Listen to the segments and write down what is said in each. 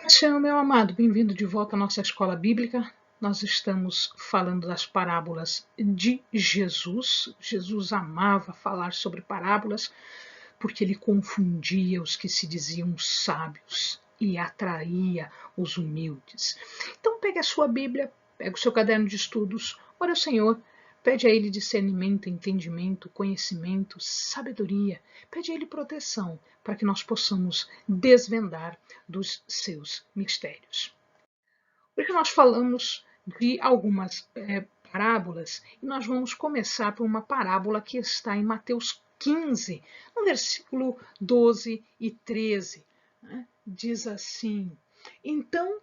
Senhor, meu amado, bem-vindo de volta à nossa escola bíblica. Nós estamos falando das parábolas de Jesus. Jesus amava falar sobre parábolas porque ele confundia os que se diziam sábios e atraía os humildes. Então, pegue a sua Bíblia, pegue o seu caderno de estudos, ore ao Senhor, pede a Ele discernimento, entendimento, conhecimento, sabedoria, pede a Ele proteção para que nós possamos desvendar dos seus mistérios. Hoje nós falamos de algumas parábolas e nós vamos começar por uma parábola que está em Mateus 15, no versículo 12 e 13. Né? Diz assim: Então,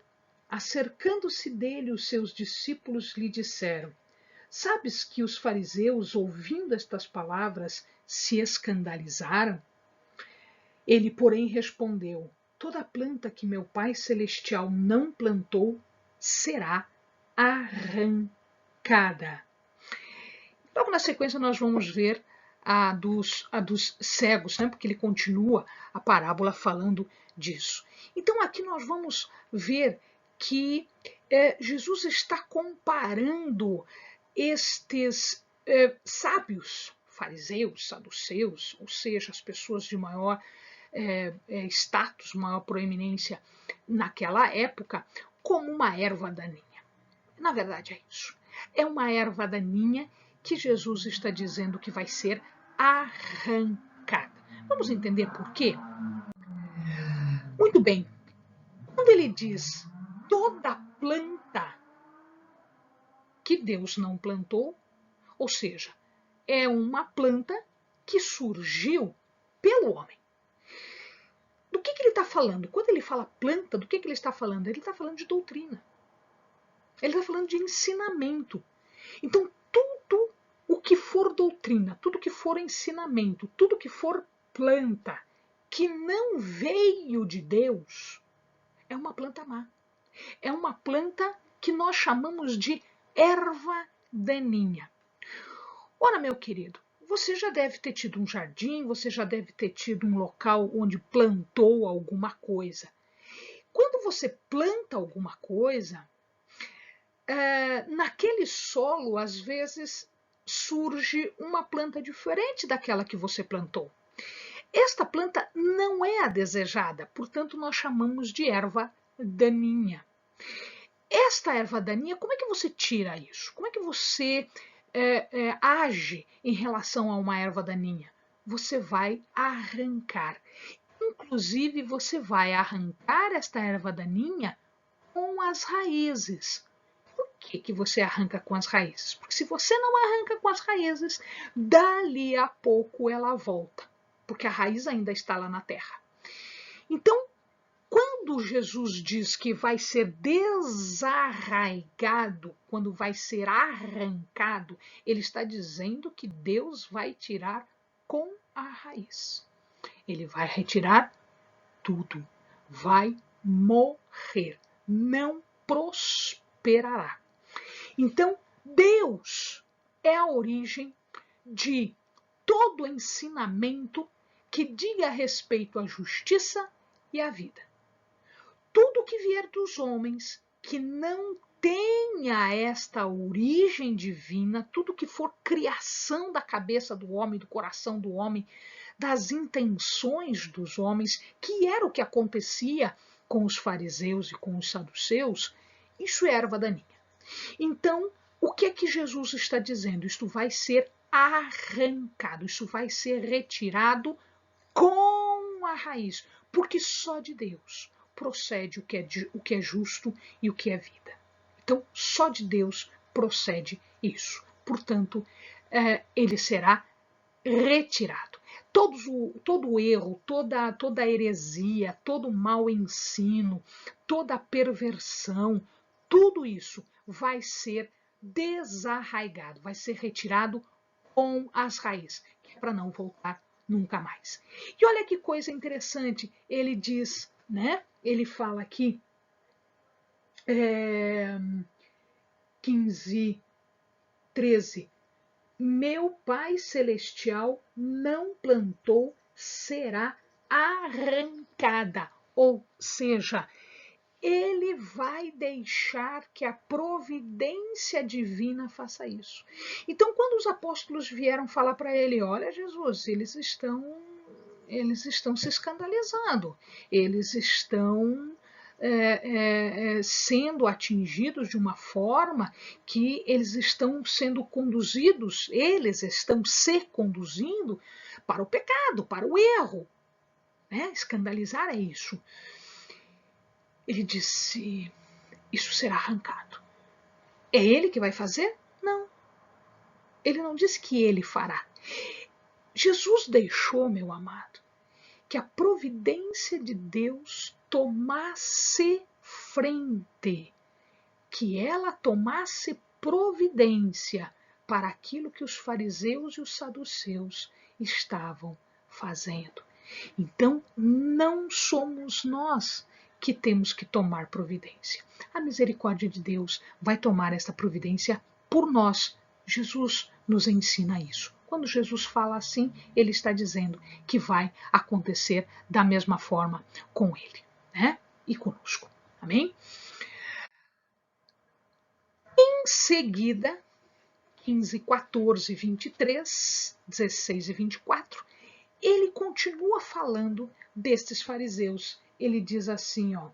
acercando-se dele, os seus discípulos lhe disseram: Sabes que os fariseus, ouvindo estas palavras, se escandalizaram? Ele, porém, respondeu: Toda planta que meu Pai Celestial não plantou será arrancada. Logo na sequência, nós vamos ver a dos cegos, né? Porque ele continua a parábola falando disso. Então, aqui nós vamos ver que Jesus está comparando estes sábios, fariseus, saduceus, ou seja, as pessoas de maior status, maior proeminência naquela época, como uma erva daninha. Na verdade é isso. É uma erva daninha que Jesus está dizendo que vai ser arrancada. Vamos entender por quê? Muito bem. Quando ele diz toda planta que Deus não plantou, ou seja, é uma planta que surgiu pelo homem. Do que ele está falando? Quando ele fala planta, do que ele está falando? Ele está falando de doutrina. Ele está falando de ensinamento. Então, tudo o que for doutrina, tudo que for ensinamento, tudo que for planta, que não veio de Deus, é uma planta má. É uma planta que nós chamamos de erva daninha. Ora, meu querido, você já deve ter tido um jardim, você já deve ter tido um local onde plantou alguma coisa. Quando você planta alguma coisa, naquele solo, às vezes, surge uma planta diferente daquela que você plantou. Esta planta não é a desejada, portanto, nós chamamos de erva daninha. Esta erva daninha, como é que você tira isso? Como é que você age em relação a uma erva daninha? Você vai arrancar. Inclusive, você vai arrancar esta erva daninha com as raízes. Por que você arranca com as raízes? Porque se você não arranca com as raízes, dali a pouco ela volta, porque a raiz ainda está lá na terra. Então, quando Jesus diz que vai ser desarraigado, quando vai ser arrancado, ele está dizendo que Deus vai tirar com a raiz. Ele vai retirar tudo, vai morrer, não prosperará. Então, Deus é a origem de todo ensinamento que diga respeito à justiça e à vida. Tudo que vier dos homens que não tenha esta origem divina, tudo que for criação da cabeça do homem, do coração do homem, das intenções dos homens, que era o que acontecia com os fariseus e com os saduceus, isso é erva daninha. Então, o que é que Jesus está dizendo? Isto vai ser arrancado, isso vai ser retirado com a raiz, porque só de Deus procede o que é justo e o que é vida. Então, só de Deus procede isso. Portanto, ele será retirado. Todo o erro, toda a heresia, todo o mau ensino, toda a perversão, tudo isso vai ser desarraigado, vai ser retirado com as raízes, que é para não voltar nunca mais. E olha que coisa interessante, ele diz, né? Ele fala aqui, 15, 13, meu Pai Celestial não plantou, será arrancada. Ou seja, ele vai deixar que a providência divina faça isso. Então, quando os apóstolos vieram falar para ele, olha, Jesus, eles estão se escandalizando, eles estão sendo atingidos de uma forma que eles estão sendo conduzidos, eles estão se conduzindo para o pecado, para o erro. Escandalizar é isso. Ele disse, isso será arrancado. É ele que vai fazer? Não. Ele não disse que ele fará. Jesus deixou, meu amado, que a providência de Deus tomasse frente, que ela tomasse providência para aquilo que os fariseus e os saduceus estavam fazendo. Então, não somos nós que temos que tomar providência. A misericórdia de Deus vai tomar essa providência por nós. Jesus nos ensina isso. Quando Jesus fala assim, ele está dizendo que vai acontecer da mesma forma com ele, né? E conosco. Amém? Em seguida, 15, 14, 23, 16 e 24, ele continua falando destes fariseus. Ele diz assim, ó: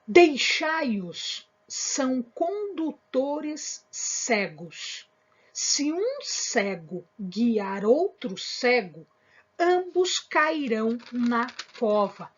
deixai-os, são condutores cegos. Se um cego guiar outro cego, ambos cairão na cova.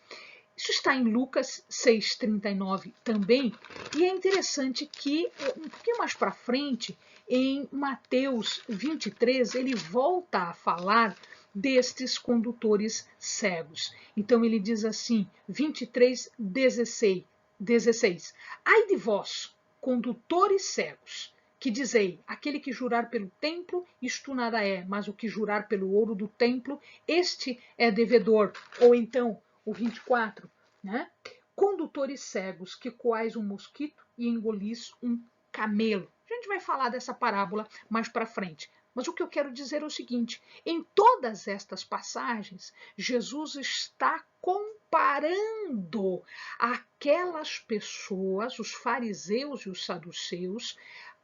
Isso está em Lucas 6,39 também, e é interessante que um pouquinho mais para frente, em Mateus 23, ele volta a falar destes condutores cegos. Então ele diz assim, 23:16, ai de vós, condutores cegos, que dizei, aquele que jurar pelo templo, isto nada é, mas o que jurar pelo ouro do templo, este é devedor. Ou então, o 24, né? Condutores cegos, que coais um mosquito e engolis um camelo. A gente vai falar dessa parábola mais para frente. Mas o que eu quero dizer é o seguinte, em todas estas passagens, Jesus está comparando aquelas pessoas, os fariseus e os saduceus,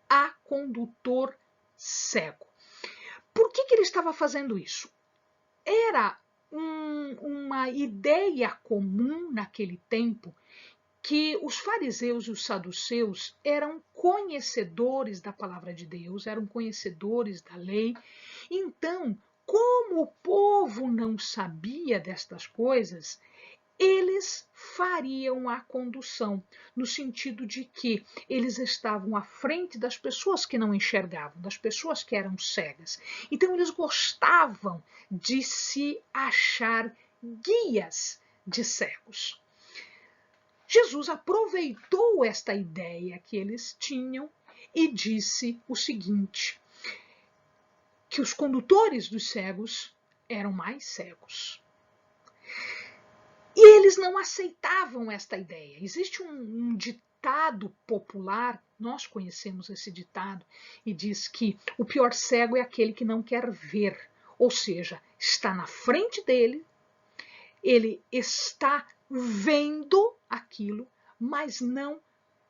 a condutor cego. Por que ele estava fazendo isso? Era uma ideia comum naquele tempo que os fariseus e os saduceus eram conhecedores da palavra de Deus, eram conhecedores da lei. Então, como o povo não sabia destas coisas, eles fariam a condução, no sentido de que eles estavam à frente das pessoas que não enxergavam, das pessoas que eram cegas. Então, eles gostavam de se achar guias de cegos. Jesus aproveitou esta ideia que eles tinham e disse o seguinte, que os condutores dos cegos eram mais cegos. E eles não aceitavam esta ideia. Existe um ditado popular, nós conhecemos esse ditado, e diz que o pior cego é aquele que não quer ver. Ou seja, está na frente dele, ele está vendo aquilo, mas não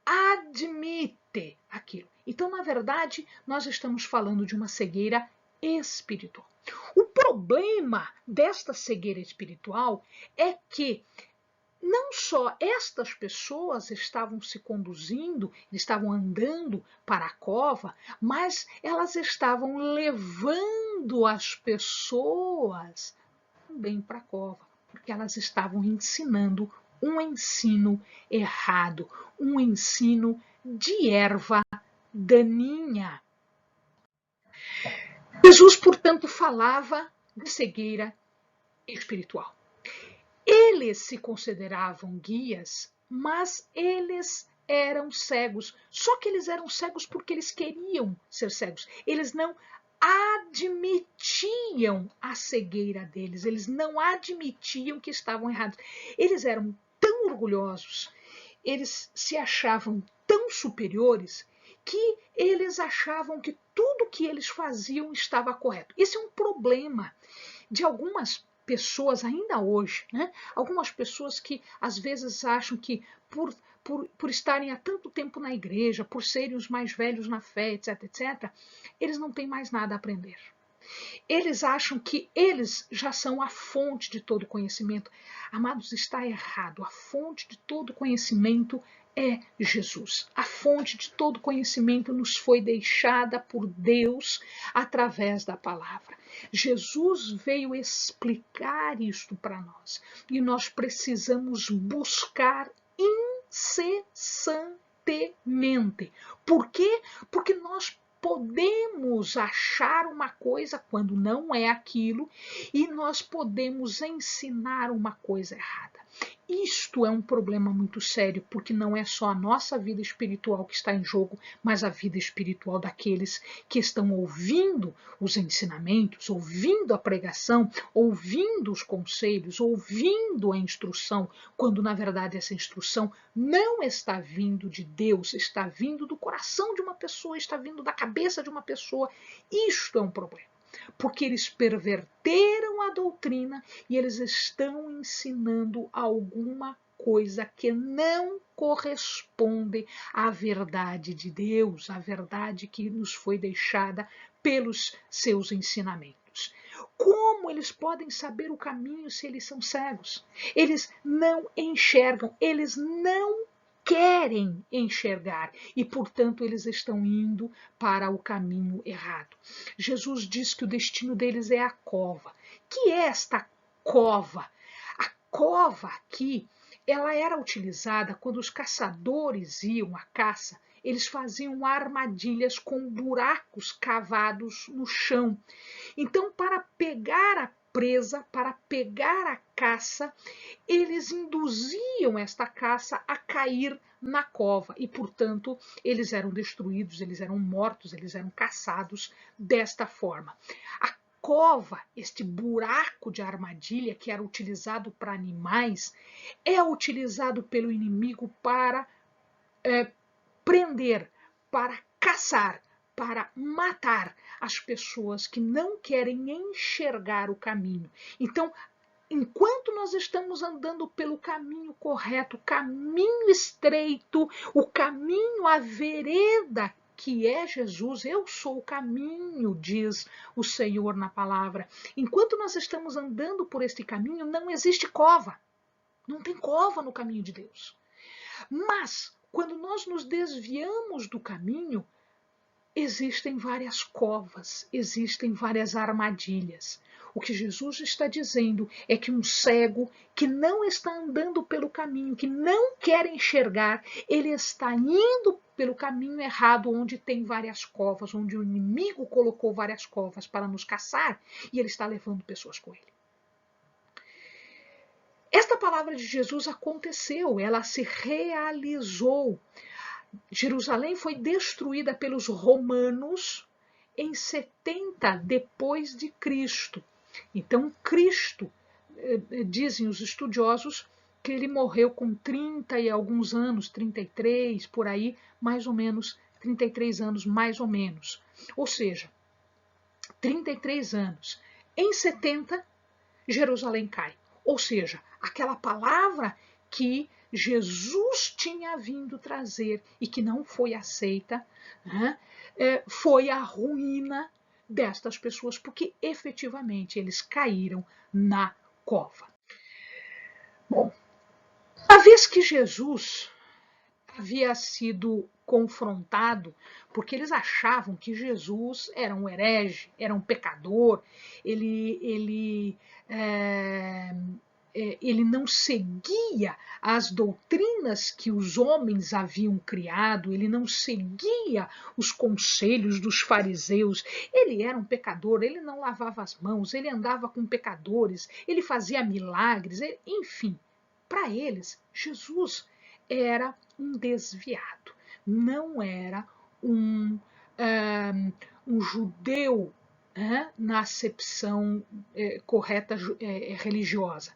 admite aquilo. Então, na verdade, nós estamos falando de uma cegueira espiritual. O problema desta cegueira espiritual é que não só estas pessoas estavam se conduzindo, estavam andando para a cova, mas elas estavam levando as pessoas também para a cova, porque elas estavam ensinando um ensino errado, um ensino de erva daninha. Jesus, portanto, falava de cegueira espiritual. Eles se consideravam guias, mas eles eram cegos. Só que eles eram cegos porque eles queriam ser cegos. Eles não admitiam a cegueira deles, eles não admitiam que estavam errados. Eles eram tão orgulhosos, eles se achavam tão superiores, que eles achavam que tudo que eles faziam estava correto. Esse é um problema de algumas pessoas ainda hoje, né? Algumas pessoas que às vezes acham que por estarem há tanto tempo na igreja, por serem os mais velhos na fé, etc, etc, eles não têm mais nada a aprender. Eles acham que eles já são a fonte de todo conhecimento. Amados, está errado. A fonte de todo conhecimento é Jesus. A fonte de todo conhecimento nos foi deixada por Deus através da palavra. Jesus veio explicar isto para nós e nós precisamos buscar incessantemente. Por quê? Porque nós podemos achar uma coisa quando não é aquilo e nós podemos ensinar uma coisa errada. Isto é um problema muito sério, porque não é só a nossa vida espiritual que está em jogo, mas a vida espiritual daqueles que estão ouvindo os ensinamentos, ouvindo a pregação, ouvindo os conselhos, ouvindo a instrução, quando na verdade essa instrução não está vindo de Deus, está vindo do coração de uma pessoa, está vindo da cabeça de uma pessoa. Isto é um problema, porque eles perverteram a doutrina e eles estão ensinando alguma coisa que não corresponde à verdade de Deus, à verdade que nos foi deixada pelos seus ensinamentos. Como eles podem saber o caminho se eles são cegos? Eles não enxergam, eles não querem enxergar e, portanto, eles estão indo para o caminho errado. Jesus diz que o destino deles é a cova. Que é esta cova? A cova aqui, ela era utilizada quando os caçadores iam à caça. Eles faziam armadilhas com buracos cavados no chão. Então, para pegar a presa, para pegar a caça, eles induziam esta caça a cair na cova e, portanto, eles eram destruídos, eles eram mortos, eles eram caçados desta forma. A cova, este buraco de armadilha que era utilizado para animais, é utilizado pelo inimigo para prender, para caçar, para matar as pessoas que não querem enxergar o caminho. Então, enquanto nós estamos andando pelo caminho correto, o caminho estreito, o caminho, a vereda que é Jesus, eu sou o caminho, diz o Senhor na palavra. Enquanto nós estamos andando por este caminho, não existe cova. Não tem cova no caminho de Deus. Mas, quando nós nos desviamos do caminho, existem várias covas, existem várias armadilhas. O que Jesus está dizendo é que um cego que não está andando pelo caminho, que não quer enxergar, ele está indo pelo caminho errado, onde tem várias covas, onde o inimigo colocou várias covas para nos caçar, e ele está levando pessoas com ele. Esta palavra de Jesus aconteceu, ela se realizou. Jerusalém foi destruída pelos romanos em 70 depois de Cristo. Então, Cristo, dizem os estudiosos, que ele morreu com 30 e alguns anos, 33, por aí, mais ou menos, 33 anos, mais ou menos. Ou seja, 33 anos. Em 70, Jerusalém cai. Ou seja, aquela palavra que Jesus tinha vindo trazer e que não foi aceita, né, foi a ruína destas pessoas, porque efetivamente eles caíram na cova. Bom, uma vez que Jesus havia sido confrontado, porque eles achavam que Jesus era um herege, era um pecador, ele não seguia as doutrinas que os homens haviam criado, ele não seguia os conselhos dos fariseus, ele era um pecador, ele não lavava as mãos, ele andava com pecadores, ele fazia milagres, enfim, para eles, Jesus era um desviado, não era um judeu, na acepção correta religiosa.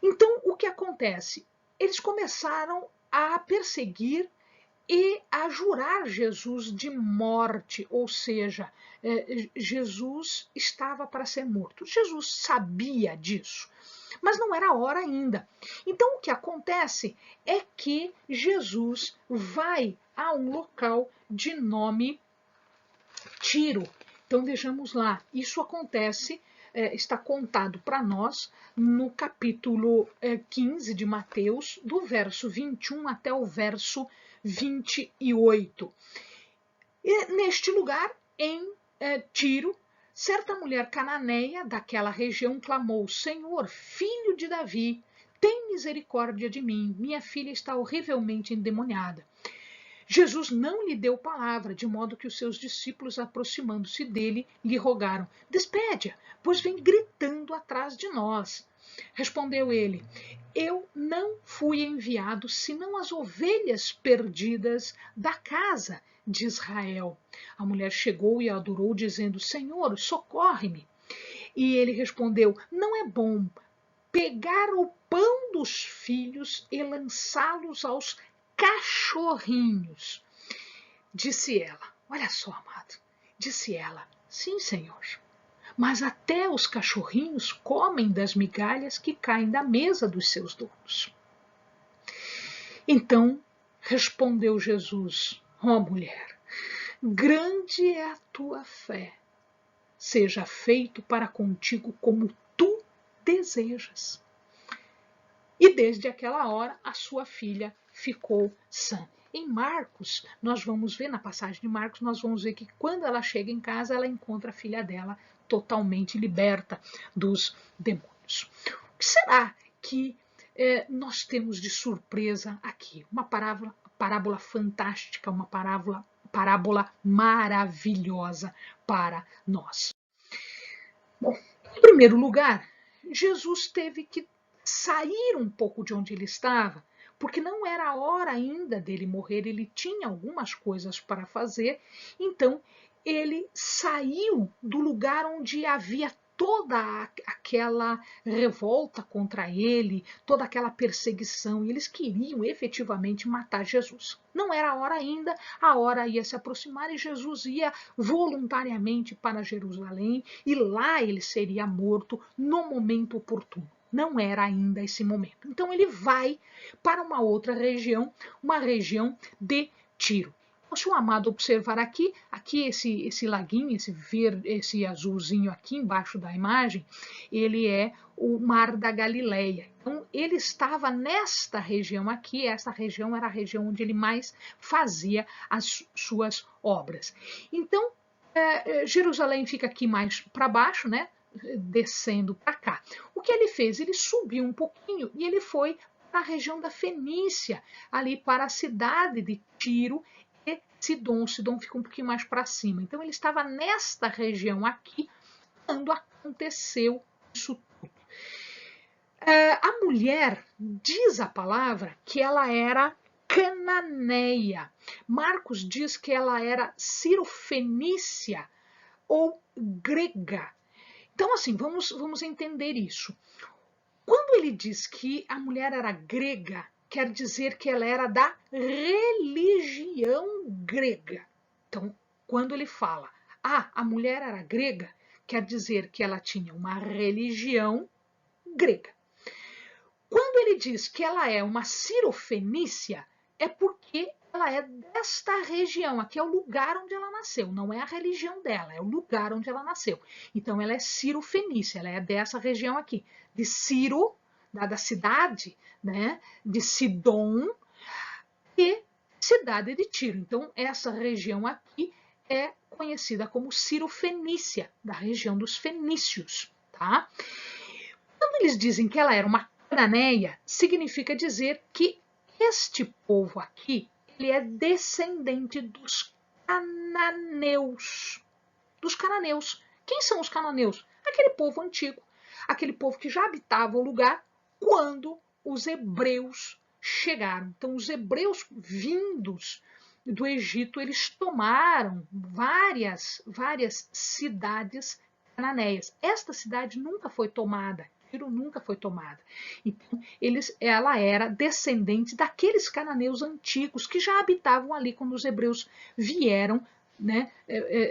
Então, o que acontece? Eles começaram a perseguir e a jurar Jesus de morte, ou seja, Jesus estava para ser morto. Jesus sabia disso, mas não era a hora ainda. Então o que acontece é que Jesus vai a um local de nome Tiro. Então vejamos lá, isso acontece, está contado para nós no capítulo 15 de Mateus, do verso 21 até o verso 28. E neste lugar, em Tiro, certa mulher cananeia daquela região clamou: Senhor, filho de Davi, tem misericórdia de mim, minha filha está horrivelmente endemoniada. Jesus não lhe deu palavra, de modo que os seus discípulos, aproximando-se dele, lhe rogaram: Despede-a, pois vem gritando atrás de nós. Respondeu ele: Eu não fui enviado senão as ovelhas perdidas da casa de Israel. A mulher chegou e adorou, dizendo: Senhor, socorre-me. E ele respondeu: Não é bom pegar o pão dos filhos e lançá-los aos cachorrinhos. Disse ela. Olha só, amado. Disse ela: Sim, Senhor. Mas até os cachorrinhos comem das migalhas que caem da mesa dos seus donos. Então respondeu Jesus: Ó mulher, grande é a tua fé. Seja feito para contigo como tu desejas. E desde aquela hora a sua filha ficou sã. Em Marcos, nós vamos ver, na passagem de Marcos, nós vamos ver que quando ela chega em casa, ela encontra a filha dela totalmente liberta dos demônios. O que será que nós temos de surpresa aqui? Uma parábola fantástica, uma parábola maravilhosa para nós. Bom, em primeiro lugar, Jesus teve que sair um pouco de onde ele estava, porque não era a hora ainda dele morrer, ele tinha algumas coisas para fazer, então ele saiu do lugar onde havia toda aquela revolta contra ele, toda aquela perseguição, e eles queriam efetivamente matar Jesus. Não era a hora ainda, a hora ia se aproximar e Jesus ia voluntariamente para Jerusalém e lá ele seria morto no momento oportuno. Não era ainda esse momento. Então ele vai para uma outra região, uma região de Tiro. Se o amado observar aqui esse laguinho, esse azulzinho aqui embaixo da imagem, ele é o Mar da Galileia. Então ele estava nesta região aqui, essa região era a região onde ele mais fazia as suas obras. Então Jerusalém fica aqui mais para baixo, né? Descendo para cá. O que ele fez? Ele subiu um pouquinho e ele foi para a região da Fenícia, ali para a cidade de Tiro e Sidom. Sidom fica um pouquinho mais para cima. Então ele estava nesta região aqui quando aconteceu isso tudo. A mulher, diz a palavra, que ela era cananeia. Marcos diz que ela era cirofenícia ou grega. Então, assim, vamos entender isso. Quando ele diz que a mulher era grega, quer dizer que ela era da religião grega. Então, quando ele fala, a mulher era grega, quer dizer que ela tinha uma religião grega. Quando ele diz que ela é uma cirofenícia, é porque ela é desta região, aqui é o lugar onde ela nasceu, não é a religião dela, é o lugar onde ela nasceu. Então ela é cirofenícia, ela é dessa região aqui, de Ciro, da cidade, né, de Sidom e cidade de Tiro. Então essa região aqui é conhecida como cirofenícia, da região dos fenícios, tá? Quando eles dizem que ela era uma cananeia, significa dizer que este povo aqui ele é descendente dos cananeus. Dos cananeus. Quem são os cananeus? Aquele povo antigo, aquele povo que já habitava o lugar quando os hebreus chegaram. Então, os hebreus vindos do Egito, eles tomaram várias cidades cananeias. Esta cidade nunca foi tomada. Tiro nunca foi tomada. Então, ela era descendente daqueles cananeus antigos que já habitavam ali quando os hebreus vieram, né,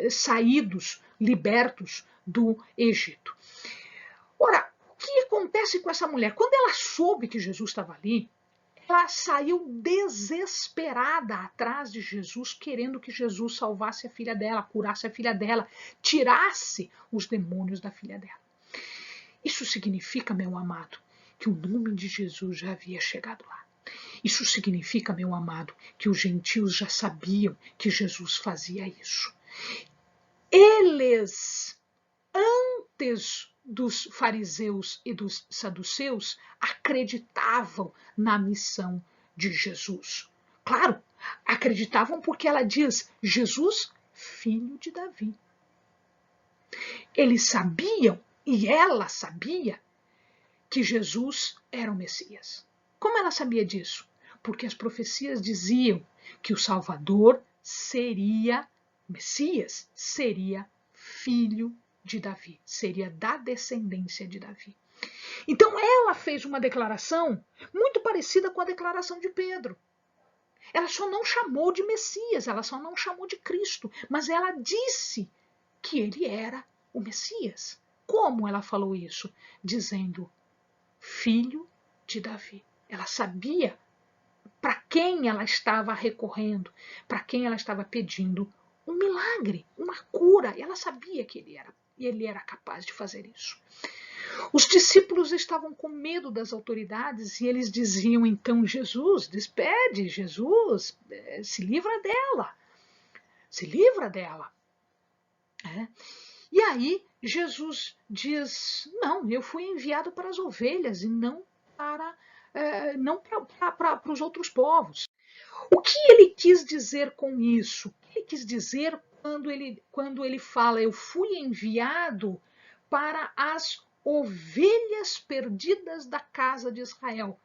saídos, libertos do Egito. Ora, o que acontece com essa mulher? Quando ela soube que Jesus estava ali, ela saiu desesperada atrás de Jesus, querendo que Jesus salvasse a filha dela, curasse a filha dela, tirasse os demônios da filha dela. Isso significa, meu amado, que o nome de Jesus já havia chegado lá. Isso significa, meu amado, que os gentios já sabiam que Jesus fazia isso. Eles, antes dos fariseus e dos saduceus, acreditavam na missão de Jesus. Claro, acreditavam porque ela diz Jesus, filho de Davi. Eles sabiam, e ela sabia, que Jesus era o Messias. Como ela sabia disso? Porque as profecias diziam que o Salvador seria Messias, seria filho de Davi, seria da descendência de Davi. Então ela fez uma declaração muito parecida com a declaração de Pedro. Ela só não chamou de Messias, ela só não chamou de Cristo, mas ela disse que ele era o Messias. Como ela falou isso? Dizendo filho de Davi. Ela sabia para quem ela estava recorrendo, para quem ela estava pedindo um milagre, uma cura. Ela sabia que ele era capaz de fazer isso. Os discípulos estavam com medo das autoridades e eles diziam então: Jesus, despede, Jesus, se livra dela, se livra dela. E aí Jesus diz: não, eu fui enviado para as ovelhas e não para os outros povos. O que ele quis dizer com isso? O que ele quis dizer quando ele fala: eu fui enviado para as ovelhas perdidas da casa de Israel?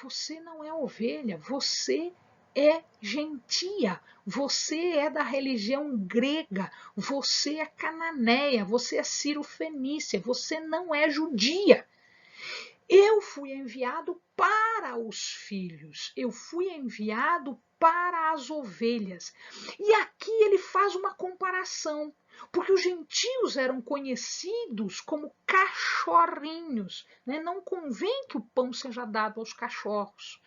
Você não é ovelha, você é gentia, você é da religião grega, você é cananeia, você é sírio-fenícia, você não é judia. Eu fui enviado para os filhos, eu fui enviado para as ovelhas. E aqui ele faz uma comparação, porque os gentios eram conhecidos como cachorrinhos, né? Não convém que o pão seja dado aos cachorros.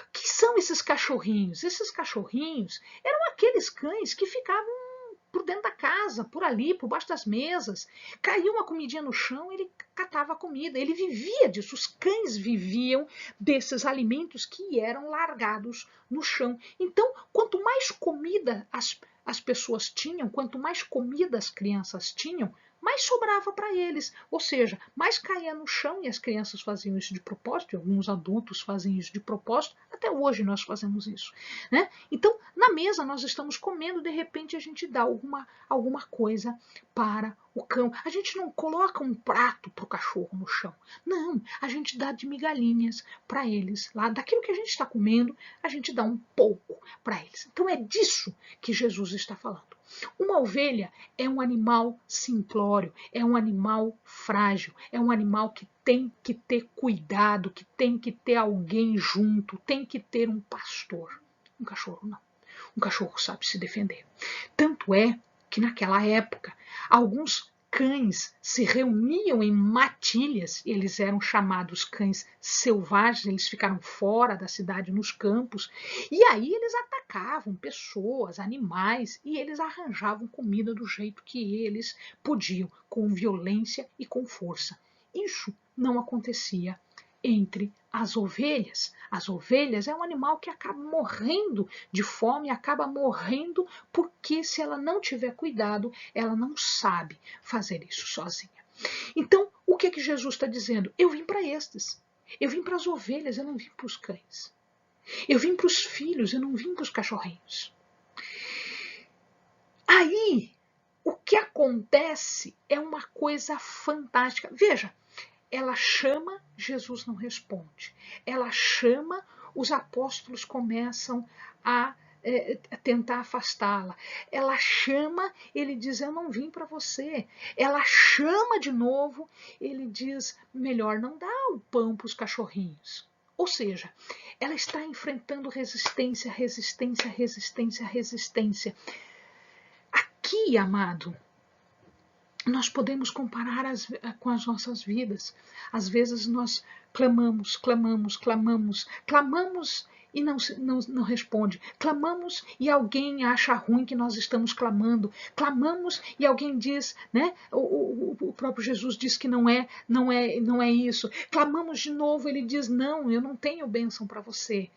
O que são esses cachorrinhos? Esses cachorrinhos eram aqueles cães que ficavam por dentro da casa, por ali, por baixo das mesas. Caía uma comidinha no chão, ele catava a comida. Ele vivia disso. Os cães viviam desses alimentos que eram largados no chão. Então, quanto mais comida as pessoas tinham, quanto mais comida as crianças tinham, mais sobrava para eles. Ou seja, mais caía no chão, e as crianças faziam isso de propósito, e alguns adultos fazem isso de propósito. Até hoje nós fazemos isso, né? Então, na mesa nós estamos comendo, de repente a gente dá alguma coisa para o cão. A gente não coloca um prato para o cachorro no chão. Não, a gente dá de migalhinhas para eles. Lá, daquilo que a gente está comendo, a gente dá um pouco para eles. Então é disso que Jesus está falando. Uma ovelha é um animal simplório, é um animal frágil, é um animal que tem que ter cuidado, que tem que ter alguém junto, tem que ter um pastor. Um cachorro não. Um cachorro sabe se defender. Tanto é que naquela época alguns cães se reuniam em matilhas, eles eram chamados cães selvagens, eles ficaram fora da cidade, nos campos, e aí eles atacavam pessoas, animais, e eles arranjavam comida do jeito que eles podiam, com violência e com força. Isso não acontecia entre as ovelhas. As ovelhas é um animal que acaba morrendo de fome, acaba morrendo porque, se ela não tiver cuidado, ela não sabe fazer isso sozinha. Então, o que Jesus está dizendo? Eu vim para estes. Eu vim para as ovelhas, eu não vim para os cães. Eu vim para os filhos, eu não vim para os cachorrinhos. Aí, o que acontece é uma coisa fantástica. Veja, ela chama, Jesus não responde. Ela chama, os apóstolos começam a tentar afastá-la. Ela chama, ele diz, eu não vim para você. Ela chama de novo, ele diz, melhor não dar o pão para os cachorrinhos. Ou seja, ela está enfrentando resistência, resistência, resistência, resistência. Aqui, amado, nós podemos comparar com as nossas vidas. Às vezes nós clamamos, clamamos, clamamos, clamamos e não responde. Clamamos e alguém acha ruim que nós estamos clamando. Clamamos e alguém diz, né? O próprio Jesus diz que não é isso. Clamamos de novo, ele diz, não, eu não tenho bênção para você.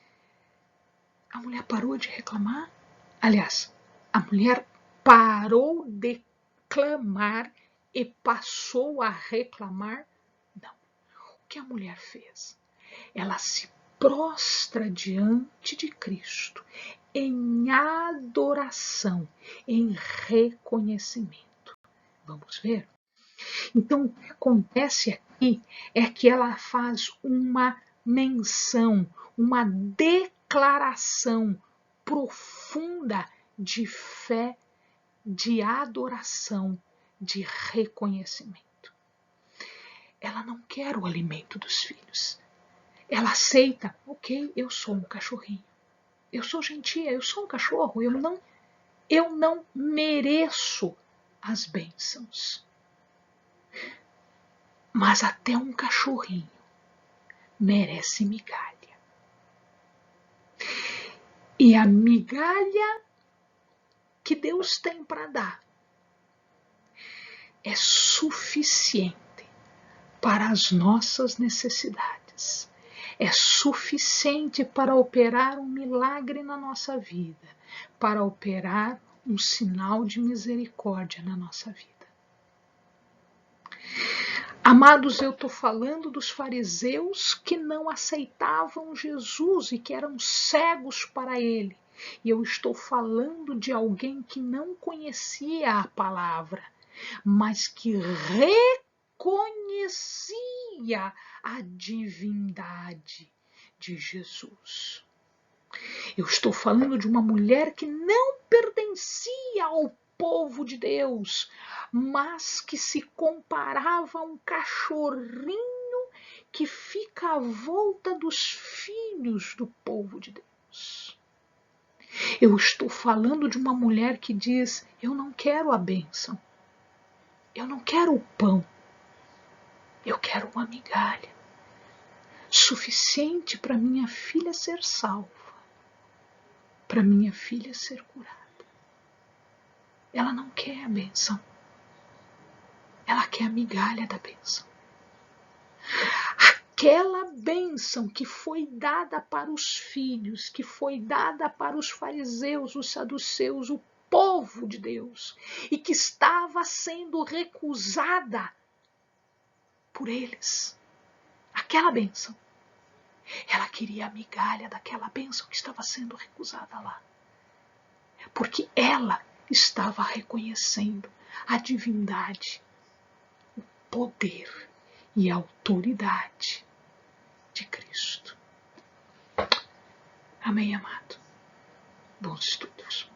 A mulher parou de reclamar? Aliás, a mulher parou de clamar e passou a reclamar? Não. O que a mulher fez? Ela se prostra diante de Cristo em adoração, em reconhecimento. Vamos ver? Então, o que acontece aqui é que ela faz uma menção, uma declaração profunda de fé, de adoração, de reconhecimento. Ela não quer o alimento dos filhos. Ela aceita, ok, eu sou um cachorrinho. Eu sou gentia, eu sou um cachorro, eu não mereço as bênçãos. Mas até um cachorrinho merece migalha. E a migalha que Deus tem para dar é suficiente para as nossas necessidades. É suficiente para operar um milagre na nossa vida, para operar um sinal de misericórdia na nossa vida. Amados, eu estou falando dos fariseus que não aceitavam Jesus e que eram cegos para ele. E eu estou falando de alguém que não conhecia a palavra, mas que reconhecia a divindade de Jesus. Eu estou falando de uma mulher que não pertencia ao povo de Deus, mas que se comparava a um cachorrinho que fica à volta dos filhos do povo de Deus. Eu estou falando de uma mulher que diz, eu não quero a bênção, eu não quero o pão, eu quero uma migalha, suficiente para minha filha ser salva, para minha filha ser curada. Ela não quer a bênção, ela quer a migalha da bênção. Aquela bênção que foi dada para os filhos, que foi dada para os fariseus, os saduceus, o povo de Deus, e que estava sendo recusada por eles. Aquela bênção. Ela queria a migalha daquela bênção que estava sendo recusada lá. Porque ela estava reconhecendo a divindade, o poder e a autoridade de Cristo. Amém, amado? Bons estudos.